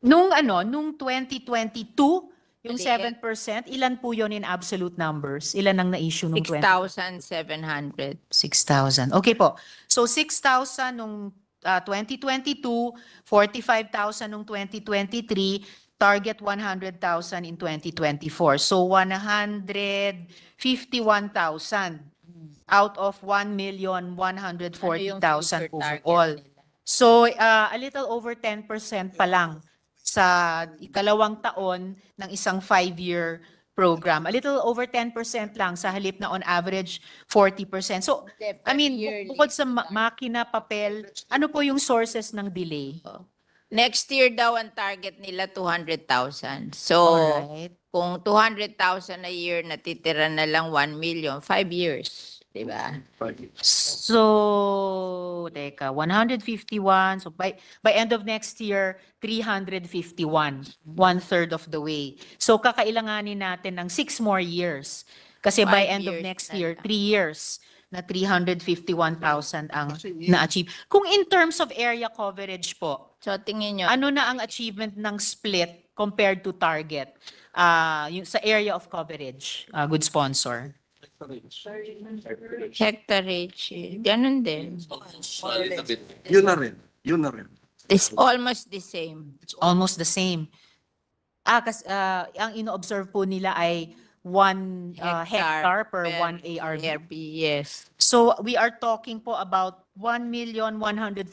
Nung 2022 yung Maliit. 7%, ilan po yon in absolute numbers? Ilan ang na-issue nung 6,700. 6,000. Okay po. So 6,000 nung 2022, 45,000 nung 2023, target 100,000 in 2024. So 151,000 out of 1,140,000 Ano yung future target overall. nila? So a little over 10% pa lang sa ikalawang taon ng isang 5-year program. A little over 10% lang sa halip na on average 40%. So, I mean, bukod sa makina, papel, ano po yung sources ng delay? Next year daw ang target nila 200,000. So Alright. kung 200,000 a year, natitira na lang 1 million, 5 years. Diba? So, teka, 151. So by end of next year, 351. 1/3 of the way. So kakailanganin natin ng 6 more years. Kasi by 5 end of years next na year, lang. 3 years na 351,000 ang na-achieve. Kung in terms of area coverage po, So tingin nyo, ano na ang achievement ng split compared to target yung sa area of coverage? Good sponsor. hectareage, ganun din. Yun na rin. Yun na rin. It's almost the same. It's almost the same. Ang ino-observe po nila ay 1 hectare per 1 ARV. ARV, yes. So we are talking po about 1,140,000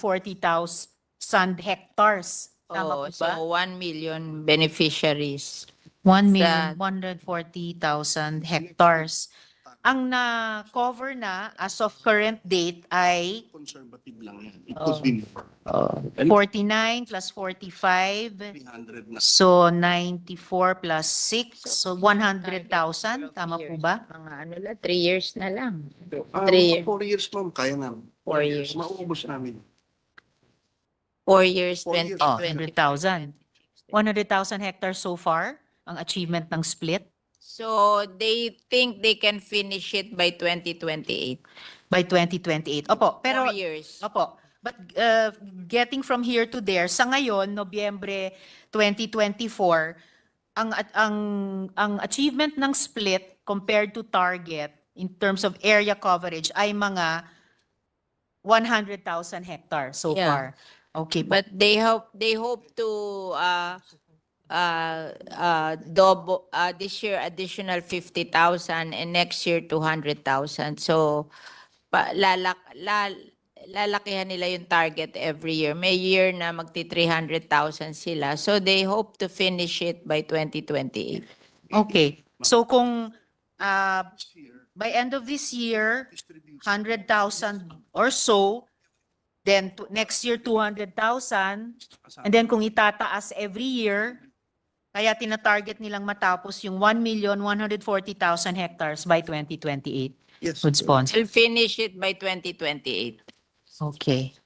hectares. Tama po So ba? 1 million beneficiaries. 1,140,000 hectares. Ang na-cover na as of current date ay Conservative lang yan. It could be more. 49 plus 45. 300 na. So 94 plus 6. So 100,000. Tama po ba? Mga ano lang, 3 years na lang. 4 3 years, ma'am. Kaya na. 4 years. Mauubos namin. 4 years, 4 years. 20, Oh, 20. 100,000 hectares so far ang achievement ng split So they think they can finish it by 2028. by 2028. Opo, pero 4 years. opo. But getting from here to there, sa ngayon, Nobyembre 2024, ang achievement ng split compared to target in terms of area coverage ay mga 100,000 hectares so Yeah. far. Okay po. But they hope to double this year additional 50,000 and next year 200,000. So lalakihan nila yung target every year. May year na magti 300,000 sila. So they hope to finish it by 2028. Okay. So kung by end of this year, 100,000 or so, then next year 200,000, and then kung itataas every year, kaya tina-target nilang matapos yung 1,140,000 hectares by 2028. Yes. Good sponsor. We'll finish it by 2028. Okay.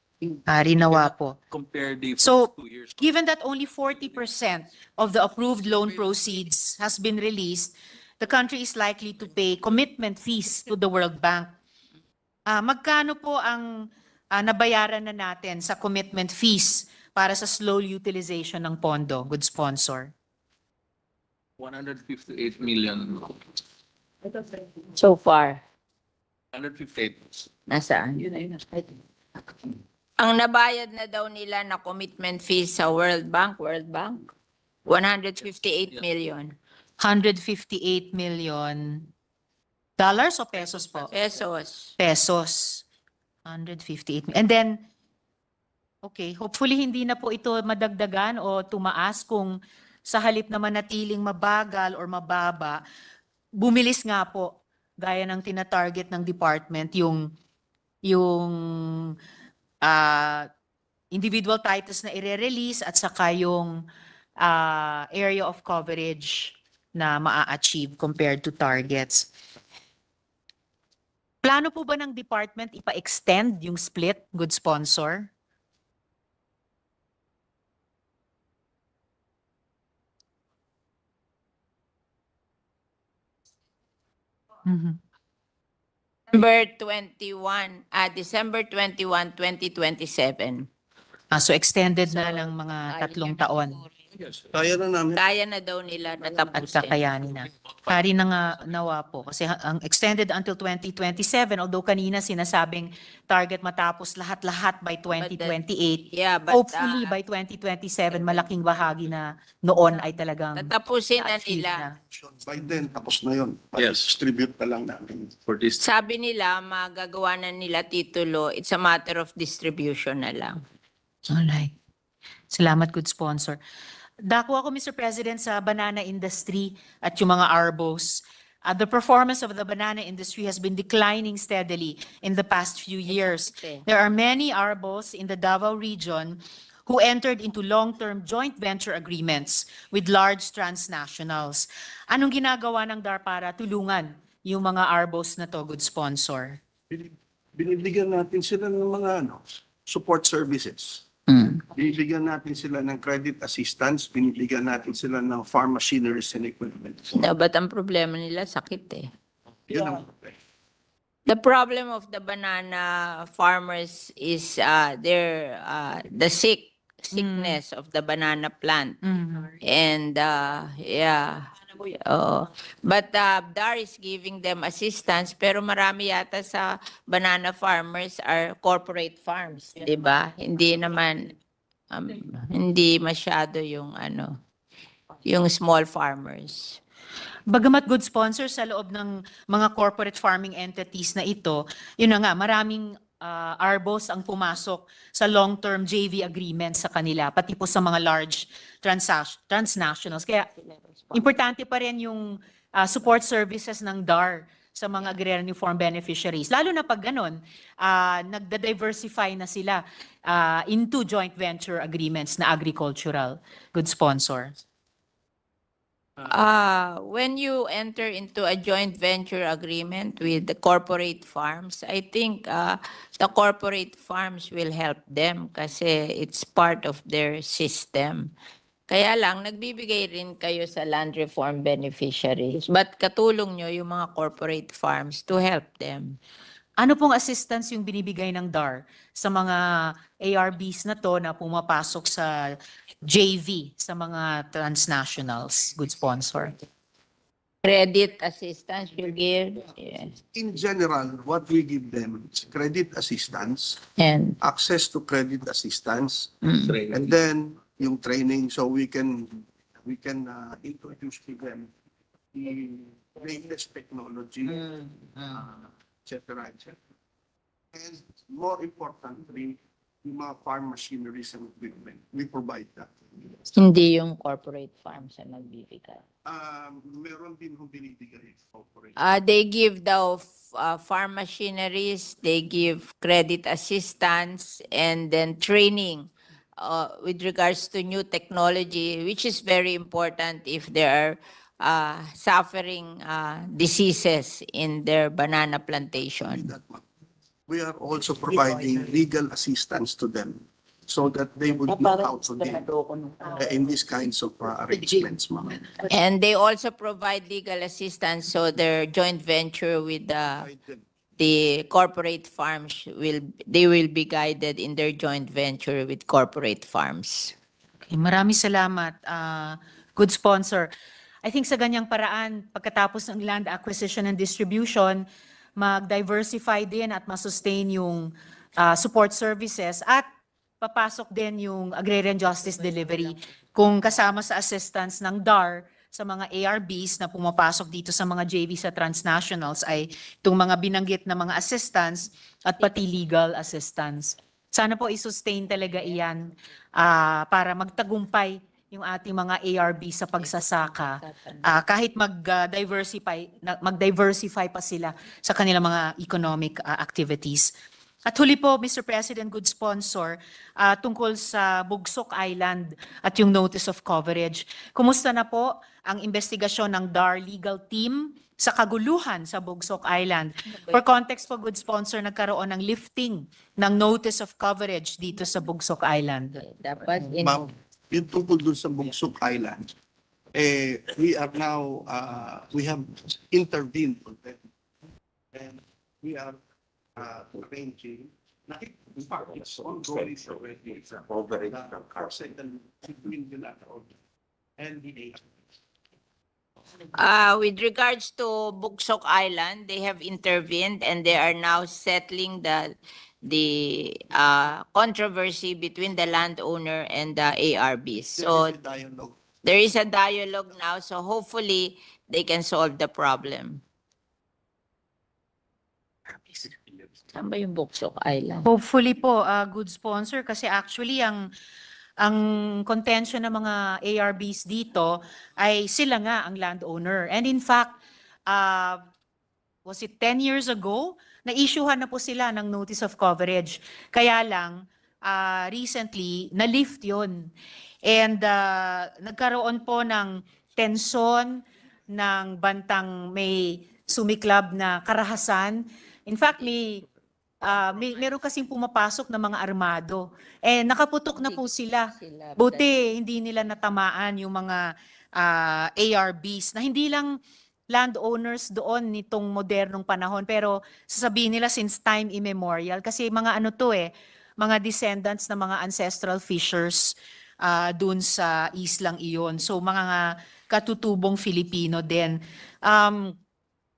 Rinawa po. Compare the So, first 2 years. Given that only 40% of the approved loan proceeds has been released, the country is likely to pay commitment fees to the World Bank. Magkano po ang nabayaran na natin sa commitment fees para sa slow utilization ng pondo? Good sponsor. 158 million. So far, 158. nasaan? Ang nabayad na daw nila na commitment fees sa World Bank, 158 million 158 million dollars o pesos po? pesos. Pesos. 158. And then, Okay, hopefully hindi na po ito madagdagan o tumaas kung sa halip na manatiling mabagal or mababa, bumilis nga po gaya ng tina-target ng department yung individual titles na ire-release at saka yung area of coverage na maa-achieve compared to targets. Plano po ba ng department ipa-extend yung split, good sponsor? Mhm. December 21, 2027. So extended na So, ng mga Kaya 3 na taon Kaya na namin. Kaya na daw nila at natapusin. kakayanin na. Pari na nga nawa po kasi ang extended until 2027, although kanina sinasabing target matapos lahat-lahat by 2028. Yeah, but Hopefully by 2027 malaking bahagi na noon ay talagang tatapusin na na-achieve nila. na. By then, tapos na yun. Yes. Distribute na lang namin. For this, Sabi nila, magagawa na nila titulo, it's a matter of distribution na lang. Alright. Salamat, good sponsor. Dako ako, Mr. President, sa banana industry at yung mga arbos. The performance of the banana industry has been declining steadily in the past few years. There are many arbos in the Davao region who entered into long-term joint venture agreements with large transnationals. Anong ginagawa ng DAR para tulungan yung mga arbos na to, good sponsor? Binibigyan natin sila ng mga support services. Binibigyan natin sila ng credit assistance, binibigyan natin sila ng farm machineries and equipment. No, but ang problema nila, sakit eh. Yun ang The problem of the banana farmers is the sickness of the banana plant. And yeah. But DAR is giving them assistance, pero marami yata sa banana farmers are corporate farms, 'di ba? Hindi naman hindi masyado yung yung small farmers. Bagamat good sponsor sa loob ng mga corporate farming entities na ito, yun na nga, maraming arbos ang pumasok sa long-term JV agreements sa kanila, pati po sa mga large transnationals. Kaya importante pa rin yung support services ng DAR sa mga agrarian farm beneficiaries. Lalo na pag ganun, nagda-diversify na sila into joint venture agreements na agricultural. Good sponsor. When you enter into a joint venture agreement with the corporate farms, I think the corporate farms will help them kasi it's part of their system. Kaya lang, nagbibigay rin kayo sa land reform beneficiaries. But katulong nyo yung mga corporate farms to help them. Ano pong assistance yung binibigay ng DAR sa mga ARBs na to na pumapasok sa JV sa mga transnationals? Good sponsor. Credit assistance you give. Yes. In general, what we give them is credit assistance, And access to credit assistance, training. and then yung training so we can introduce to them the latest technology, etc. etc. And more importantly, yung mga farm machineries and equipment, we provide that. hindi yung corporate farms ang nagbibigay. Meron din hong binibigay corporate. They give the farm machineries, they give credit assistance, and then training with regards to new technology, which is very important if there are suffering diseases in their banana plantation. We are also providing legal assistance to them so that they would know how to deal in these kinds of arrangements, ma'am. And they also provide legal assistance so their joint venture with the corporate farms will be guided in their joint venture with corporate farms. Okay, maraming salamat. Good sponsor. I think sa ganyang paraan, pagkatapos ng land acquisition and distribution, mag-diversify din at masustain yung support services at papasok din yung agrarian justice delivery kung kasama sa assistance ng DAR sa mga ARBs na pumapasok dito sa mga JV sa transnationals ay itong mga binanggit na mga assistance at pati legal assistance. Sana po i-sustain talaga iyan para magtagumpay yung ating mga ARB sa pagsasaka. Kahit mag-diversify pa sila sa kanilang mga economic activities. At huli po, Mr. President, good sponsor, tungkol sa Bugsok Island at yung notice of coverage. Kumusta na po ang investigasyon ng DAR legal team sa kaguluhan sa Bugsok Island? For context po, good sponsor, nagkaroon ng lifting ng notice of coverage dito sa Bugsok Island. Dapat Ma'am, yung tungkol dun sa Bugsok Island, we are now, we have intervened on them. And we are arranging, in fact, it's ongoing already. Overage The ng car. second between the and the With regards to Bugsok Island, they have intervened and they are now settling the controversy between the landowner and the ARBs. So There is a dialogue. there is a dialogue now, so hopefully they can solve the problem. Saan ba yung Bugsok Island? Hopefully po, good sponsor, kasi actually ang contention ng mga ARBs dito ay sila nga ang landowner. And in fact, was it 10 years ago, na-issuehan na po sila ng notice of coverage. Kaya lang, recently, na-lift yun. And nagkaroon po ng tensyon ng bantang may sumiklab na karahasan. In fact, meron kasing pumapasok na mga armado. Nakaputok na po sila. Buti hindi nila natamaan yung mga ARBs na hindi lang landowners doon nitong modernong panahon, pero sasabihin nila since time immemorial kasi mga ano to mga descendants ng mga ancestral fishers doon sa islang iyon. So mga katutubong Filipino din.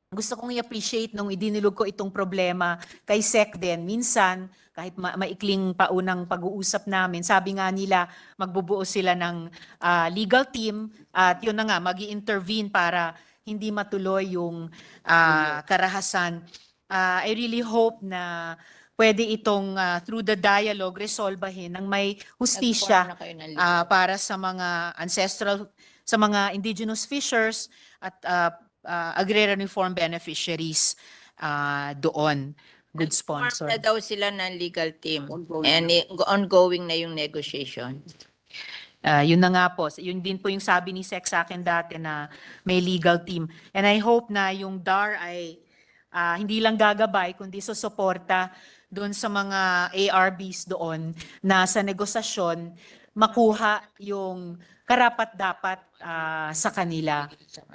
Gusto kong i-appreciate nung idinulog ko itong problema kay SEC din. Minsan, kahit maikling paunang pag-uusap namin, sabi nga nila magbubuo sila ng legal team at yun na nga, mag-i-intervene para hindi matuloy yung karahasan. I really hope na pwede itong through the dialogue resolbahin ng may hustisya Nag-form na kayo ng legal. para sa mga ancestral, sa mga indigenous fishers at agrarian reform beneficiaries doon. Good Form sponsor. na daw sila ng legal team Ongoing. and ongoing na yung negotiation. Yun na nga po. Yun din po yung sabi ni Sec sa akin dati na may legal team. And I hope na yung DAR ay hindi lang gagabay kundi susuporta doon sa mga ARBs doon na sa negosasyon makuha yung karapat-dapat sa kanila.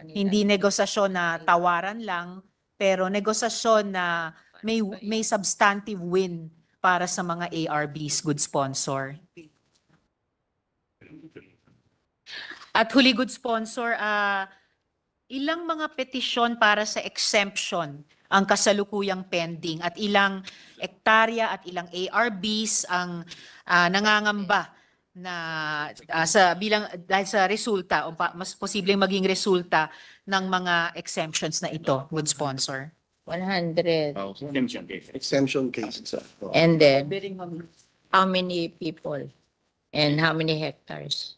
Hindi negosasyon na tawaran lang, pero negosasyon na may substantive win para sa mga ARBs, good sponsor. At huli, good sponsor, ilang mga petisyon para sa exemption ang kasalukuyang pending at ilang ektarya at ilang ARBs ang nangangamba na dahil sa resulta o mas posibleng maging resulta ng mga exemptions na ito, good sponsor. 100. Exemption case. Exemption cases. And then, how many people and how many hectares?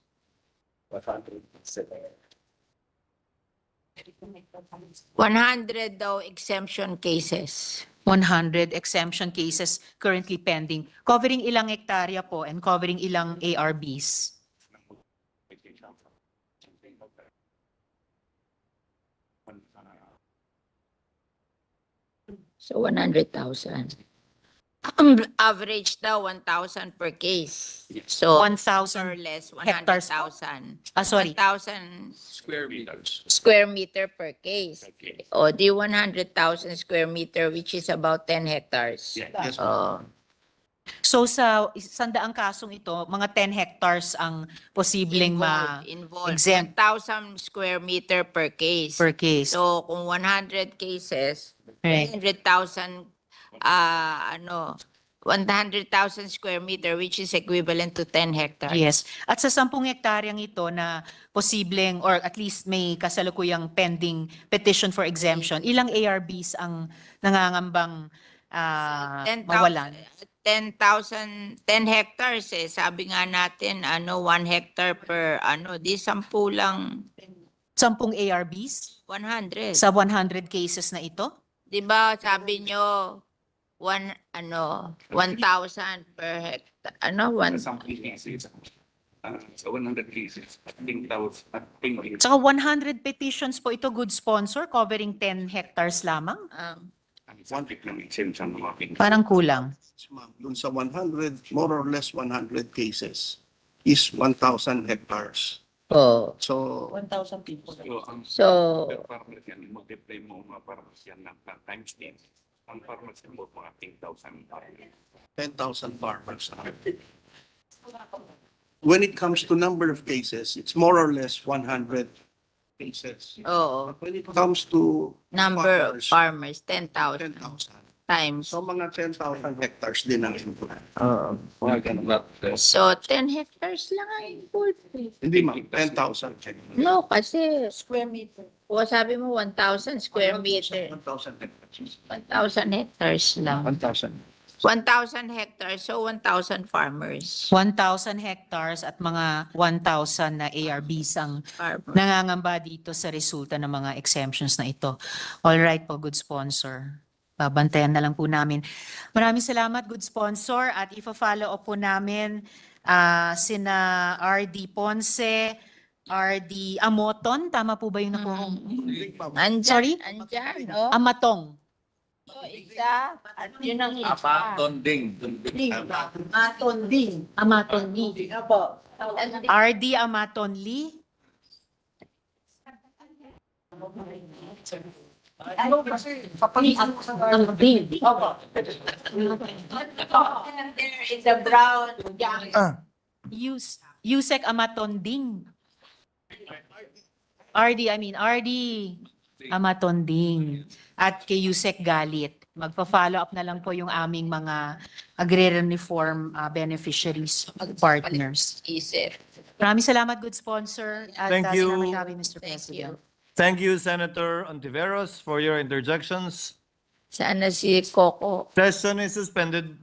100 daw exemption cases. 100 exemption cases currently pending, covering ilang ektarya po and covering ilang ARBs. So 100,000. Average daw 1,000 per case. So 1,000 or less hectares 100,000. sorry. 1,000 Square meters. square meter per case. Okay. O di 100,000 square meter which is about 10 hectares. Yeah. Yes, Oh. So sa 100 kasong ito, mga 10 hectares ang posibleng Involved. exempt. 1,000 square meter per case. per case. So kung 100 cases, Right. 100,000 100,000 square meter which is equivalent to 10 hectares. Yes. At sa 10 hektaryang ito na posibleng or at least may kasalukuyang pending petition for exemption, ilang ARBs ang nangangambang 10,000 mawalan? 10,000, 10 hectares eh. Sabi nga natin, 1 hectare per, di 10 lang, 10 ARBs 100. sa 100 cases na ito? Di ba sabi nyo, 1,000 per hectare, Sa 10 cases, sa 100 cases, 10,000. Saka 100 petitions po ito, good sponsor, covering 10 hectares lamang? One week lang exemption ng mga ping. Parang kulang. Ma'am, dun sa 100, more or less 100 cases is 1,000 hectares. Oh. So, 1,000 people. So, Pero farmers yan, multiply mo mga farmers yan ng times 10. Ang farmers yan mo mga 10,000. 10,000 farmers. When it comes to number of cases, it's more or less 100 cases. oo, But when it comes to number of farmers, 10,000 10,000. times. So mga 10,000 hectares din ang input. So, 10 hectares lang ang input. Hindi ma'am, 10,000 hectares. No, kasi, Square meter. o sabi mo 1,000 square meter. 1,000 hectares. 1,000 hectares lang. 1,000. 1,000 hectares, so 1,000 farmers. 1,000 hectares at mga 1,000 na ARBs ang Farmers. nangangamba dito sa resulta ng mga exemptions na ito. All right po, good sponsor. Babantayan na lang po namin. Maraming salamat, good sponsor. At ifa-follow up po namin sina RD Ponce, RD Amoton. Tama po ba yung nakuha? Andyan, Sorry? andyan, oh. Amatong. So, isa, at yun ang isa. Matonding. Amatong. Apo. RD Amaton Lee. Ano kasi, papalitan ko sa Matonding. Opo. And there is a brown jacket. Yusek Amatonding. RD Amatonding. At kay Yusek Galit. Magpa-follow up na lang po yung aming mga agrarian reform beneficiaries, partners. Isip. Maraming salamat, good sponsor. At Thank you. salamat kami, Mr. Thank President. you. Thank you, Senator Ontiveros, for your interjections. Sana si Coco. Session is suspended.